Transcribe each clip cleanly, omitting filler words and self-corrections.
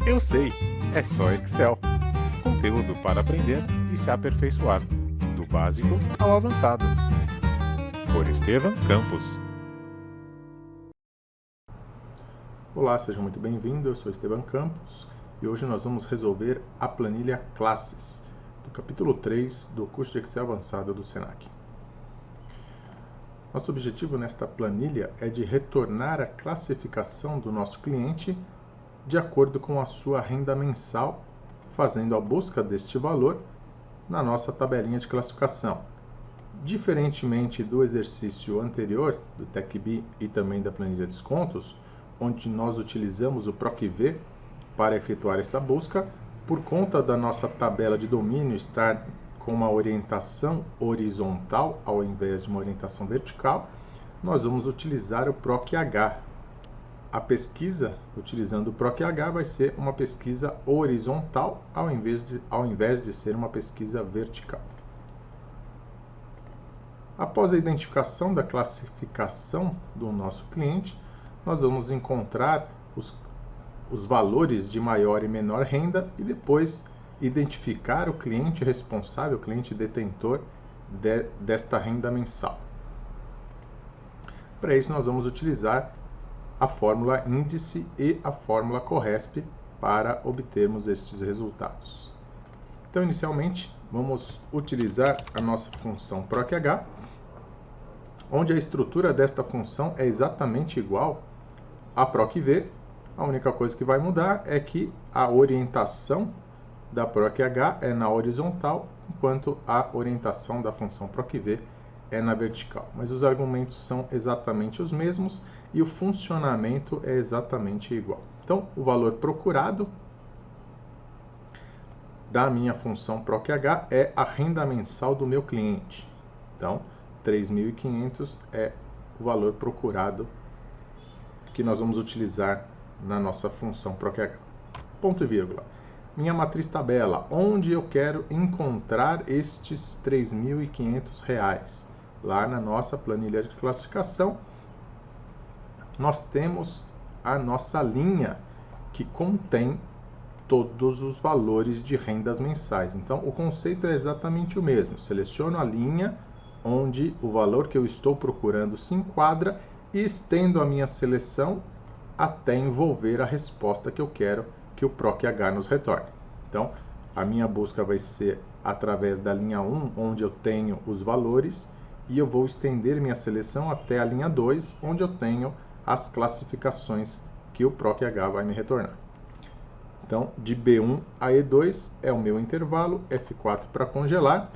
Eu sei, é só Excel. Conteúdo para aprender e se aperfeiçoar, do básico ao avançado. Por Estevam Campos. Olá, seja muito bem-vindo, eu sou Estevam Campos e hoje nós vamos resolver a planilha Classes, do capítulo 3 do curso de Excel avançado do Senac. Nosso objetivo nesta planilha é de retornar a classificação do nosso cliente de acordo com a sua renda mensal, fazendo a busca deste valor na nossa tabelinha de classificação. Diferentemente do exercício anterior, do TecBi e também da planilha descontos, onde nós utilizamos o PROC-V para efetuar essa busca, por conta da nossa tabela de domínio estar com uma orientação horizontal ao invés de uma orientação vertical, nós vamos utilizar o PROC-H. A pesquisa, utilizando o PROC-H, vai ser uma pesquisa horizontal ao invés de ser uma pesquisa vertical. Após a identificação da classificação do nosso cliente, nós vamos encontrar os valores de maior e menor renda e depois identificar o cliente responsável, o cliente detentor desta renda mensal. Para isso, nós vamos utilizar a fórmula índice e a fórmula CORRESP para obtermos estes resultados. Então, inicialmente, vamos utilizar a nossa função PROC-H, onde a estrutura desta função é exatamente igual à PROC-V. A única coisa que vai mudar é que a orientação da PROC-H é na horizontal, enquanto a orientação da função PROC-V é na vertical. Mas os argumentos são exatamente os mesmos e o funcionamento é exatamente igual. Então, o valor procurado da minha função PROC-H é a renda mensal do meu cliente. Então, 3.500 é o valor procurado que nós vamos utilizar na nossa função PROC-H. Ponto e vírgula. Minha matriz tabela, onde eu quero encontrar estes R$ 3.500? Lá na nossa planilha de classificação, nós temos a nossa linha que contém todos os valores de rendas mensais. Então, o conceito é exatamente o mesmo. Seleciono a linha onde o valor que eu estou procurando se enquadra e estendo a minha seleção até envolver a resposta que eu quero que o PROC-H nos retorne. Então, a minha busca vai ser através da linha 1, onde eu tenho os valores, e eu vou estender minha seleção até a linha 2, onde eu tenho as classificações que o PROC-H vai me retornar. Então, de B1 a E2 é o meu intervalo, F4 para congelar,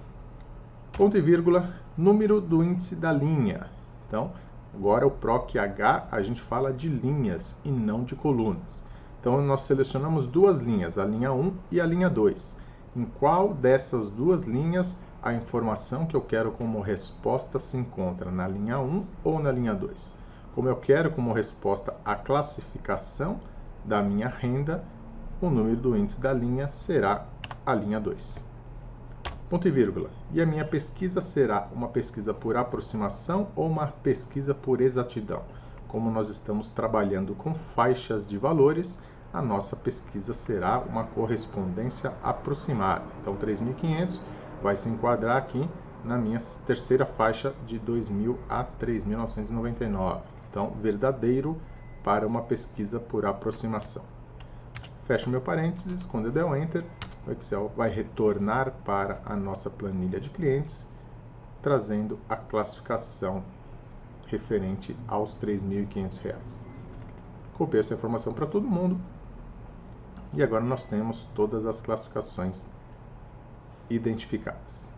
ponto e vírgula, número do índice da linha. Então, agora o PROC-H a gente fala de linhas e não de colunas. Então, nós selecionamos duas linhas, a linha 1 e a linha 2. Em qual dessas duas linhas a informação que eu quero como resposta se encontra, na linha 1 ou na linha 2? Como eu quero como resposta a classificação da minha renda, o número do índice da linha será a linha 2. Ponto e vírgula. E a minha pesquisa será uma pesquisa por aproximação ou uma pesquisa por exatidão? Como nós estamos trabalhando com faixas de valores, a nossa pesquisa será uma correspondência aproximada. Então, 3.500 vai se enquadrar aqui na minha terceira faixa de 2.000 a 3.999. Então, verdadeiro para uma pesquisa por aproximação. Fecho meu parênteses, quando eu der o Enter, o Excel vai retornar para a nossa planilha de clientes, trazendo a classificação referente aos R$ 3.500. Copiei essa informação para todo mundo e agora nós temos todas as classificações identificadas.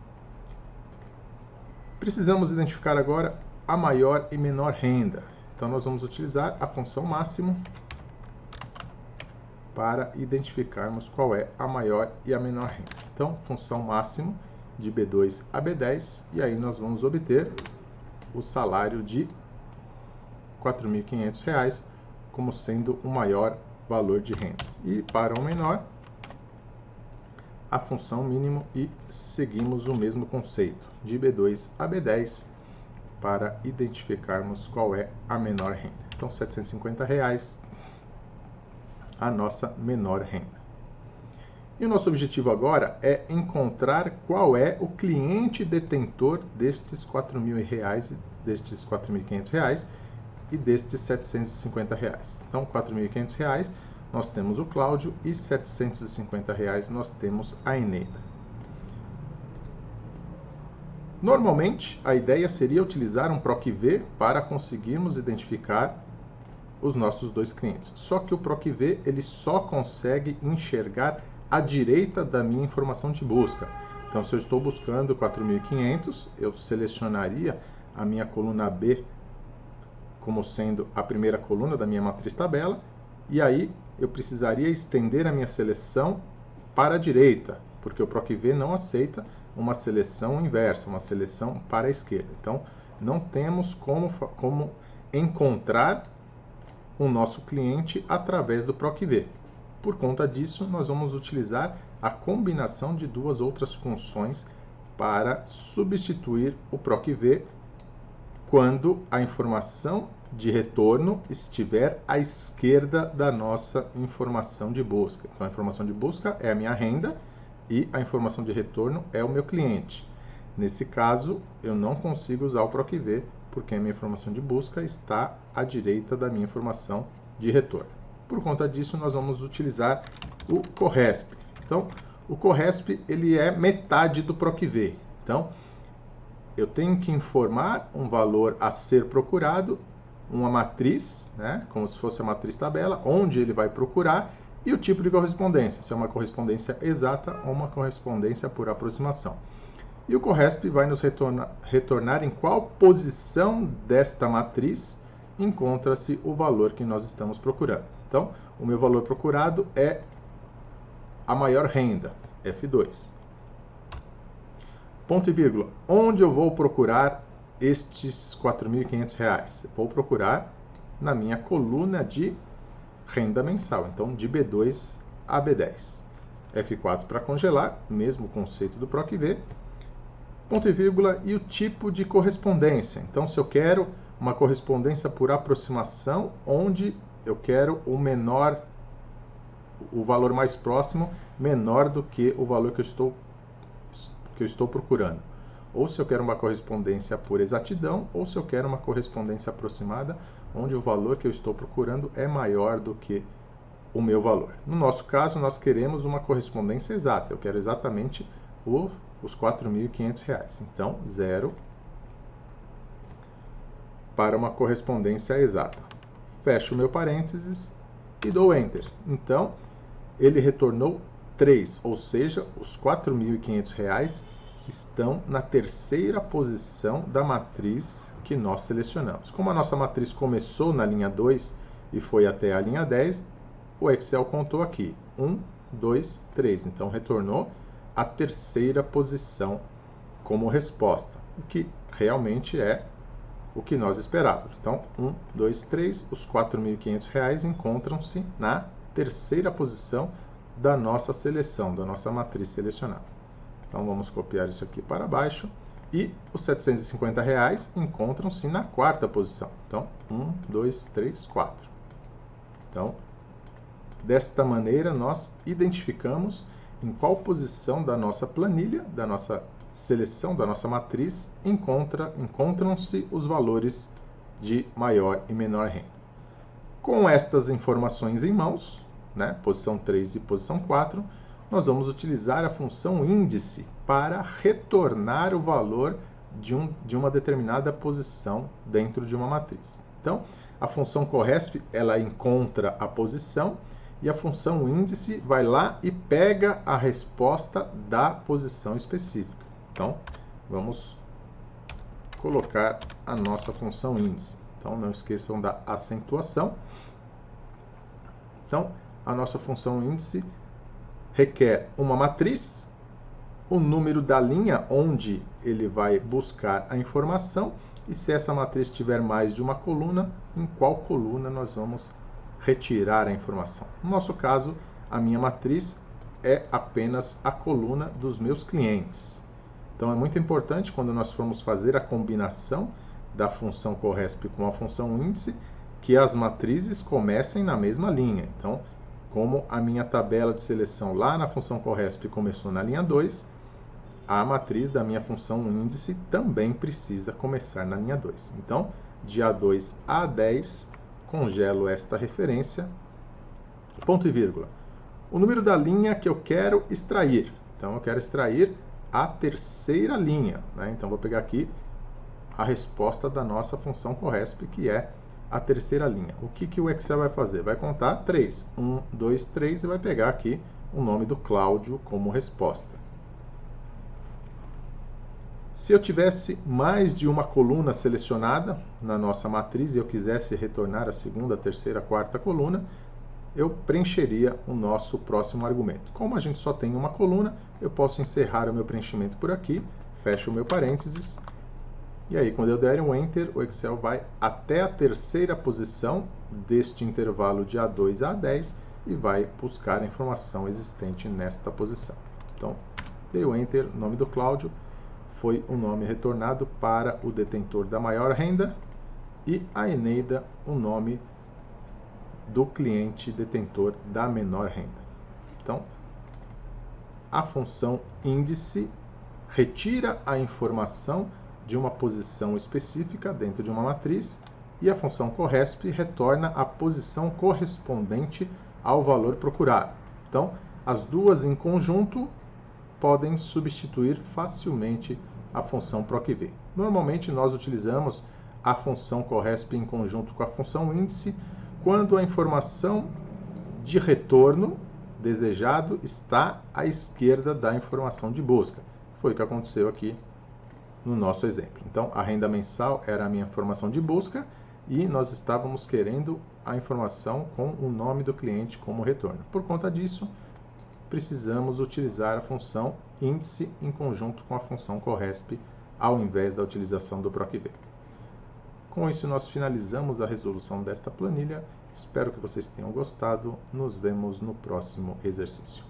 Precisamos identificar agora a maior e menor renda. Então, nós vamos utilizar a função máximo para identificarmos qual é a maior e a menor renda. Então, função máximo de B2 a B10, e aí nós vamos obter o salário de R$ 4.500 como sendo o maior valor de renda. E para o menor, a função mínimo e seguimos o mesmo conceito, de B2 a B10, para identificarmos qual é a menor renda. Então, R$ 750 a nossa menor renda. E o nosso objetivo agora é encontrar qual é o cliente detentor destes R$4.000, destes R$4.500 e destes R$750. Então, R$4.500 nós temos o Cláudio e R$750 nós temos a Eneida. Normalmente, a ideia seria utilizar um PROC-V para conseguirmos identificar os nossos dois clientes. Só que o PROC-V ele só consegue enxergar à direita da minha informação de busca. Então, se eu estou buscando 4.500, eu selecionaria a minha coluna B como sendo a primeira coluna da minha matriz tabela, e aí eu precisaria estender a minha seleção para a direita, porque o PROC-V não aceita uma seleção inversa, uma seleção para a esquerda. Então, não temos como encontrar o nosso cliente através do PROC-V. Por conta disso, nós vamos utilizar a combinação de duas outras funções para substituir o PROC-V quando a informação de retorno estiver à esquerda da nossa informação de busca. Então, a informação de busca é a minha renda e a informação de retorno é o meu cliente. Nesse caso, eu não consigo usar o PROC-V porque a minha informação de busca está à direita da minha informação de retorno. Por conta disso, nós vamos utilizar o CORRESP. Então, o CORRESP ele é metade do PROC-V. Então, eu tenho que informar um valor a ser procurado, uma matriz, né, como se fosse a matriz tabela, onde ele vai procurar, e o tipo de correspondência, se é uma correspondência exata ou uma correspondência por aproximação. E o CORRESP vai nos retornar em qual posição desta matriz encontra-se o valor que nós estamos procurando. Então, o meu valor procurado é a maior renda, F2. Ponto e vírgula. Onde eu vou procurar estes R$4.500? Vou procurar na minha coluna de renda mensal, então de B2 a B10. F4 para congelar, mesmo conceito do PROC-V. Ponto e vírgula e o tipo de correspondência. Então, se eu quero uma correspondência por aproximação, onde eu quero o valor mais próximo menor do que o valor que eu estou procurando. Ou se eu quero uma correspondência por exatidão, ou se eu quero uma correspondência aproximada, onde o valor que eu estou procurando é maior do que o meu valor. No nosso caso, nós queremos uma correspondência exata. Eu quero exatamente os R$4.500. Então, 0 para uma correspondência exata. Fecho o meu parênteses e dou Enter. Então, ele retornou 3, ou seja, os R$4.500 estão na terceira posição da matriz que nós selecionamos. Como a nossa matriz começou na linha 2 e foi até a linha 10, o Excel contou aqui 1, 2, 3. Então, retornou a terceira posição como resposta, o que realmente é o que nós esperávamos. Então, 1, 2, 3, os R$4.500 encontram-se na terceira posição da nossa seleção, da nossa matriz selecionada. Então, vamos copiar isso aqui para baixo. E os R$750 encontram-se na quarta posição. Então, 1, 2, 3, 4. Então, desta maneira, nós identificamos em qual posição da nossa planilha, da nossa seleção, da nossa matriz, encontram-se os valores de maior e menor renda. Com estas informações em mãos, né, posição 3 e posição 4, nós vamos utilizar a função índice para retornar o valor de uma determinada posição dentro de uma matriz. Então, a função CORRESP, ela encontra a posição e a função índice vai lá e pega a resposta da posição específica. Então, vamos colocar a nossa função índice. Então, não esqueçam da acentuação. Então, a nossa função índice requer uma matriz, o número da linha onde ele vai buscar a informação, e se essa matriz tiver mais de uma coluna, em qual coluna nós vamos retirar a informação. No nosso caso, a minha matriz é apenas a coluna dos meus clientes. Então, é muito importante quando nós formos fazer a combinação da função CORRESP com a função índice, que as matrizes comecem na mesma linha. Então, como a minha tabela de seleção lá na função corresp começou na linha 2, a matriz da minha função índice também precisa começar na linha 2. Então, de A2 a A10, congelo esta referência, ponto e vírgula. O número da linha que eu quero extrair. Então, eu quero extrair a terceira linha, né? Então, vou pegar aqui a resposta da nossa função corresp, que é a terceira linha. O que o Excel vai fazer? Vai contar 3. 1, 2, 3 e vai pegar aqui o nome do Cláudio como resposta. Se eu tivesse mais de uma coluna selecionada na nossa matriz e eu quisesse retornar a segunda, terceira, quarta coluna, eu preencheria o nosso próximo argumento. Como a gente só tem uma coluna, eu posso encerrar o meu preenchimento por aqui, fecho o meu parênteses, e aí quando eu der um Enter, o Excel vai até a terceira posição deste intervalo de A2 a A10 e vai buscar a informação existente nesta posição. Então, dei o Enter, nome do Cláudio, foi o nome retornado para o detentor da maior renda, e a Eneida, o nome do cliente detentor da menor renda. Então, a função índice retira a informação de uma posição específica dentro de uma matriz e a função corresp retorna a posição correspondente ao valor procurado. Então, as duas em conjunto podem substituir facilmente a função procv. Normalmente, nós utilizamos a função corresp em conjunto com a função índice quando a informação de retorno desejado está à esquerda da informação de busca. Foi o que aconteceu aqui no nosso exemplo. Então, a renda mensal era a minha informação de busca e nós estávamos querendo a informação com o nome do cliente como retorno. Por conta disso, precisamos utilizar a função índice em conjunto com a função corresp ao invés da utilização do procv. Com isso, nós finalizamos a resolução desta planilha. Espero que vocês tenham gostado. Nos vemos no próximo exercício.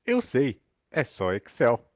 Eu sei, é só Excel.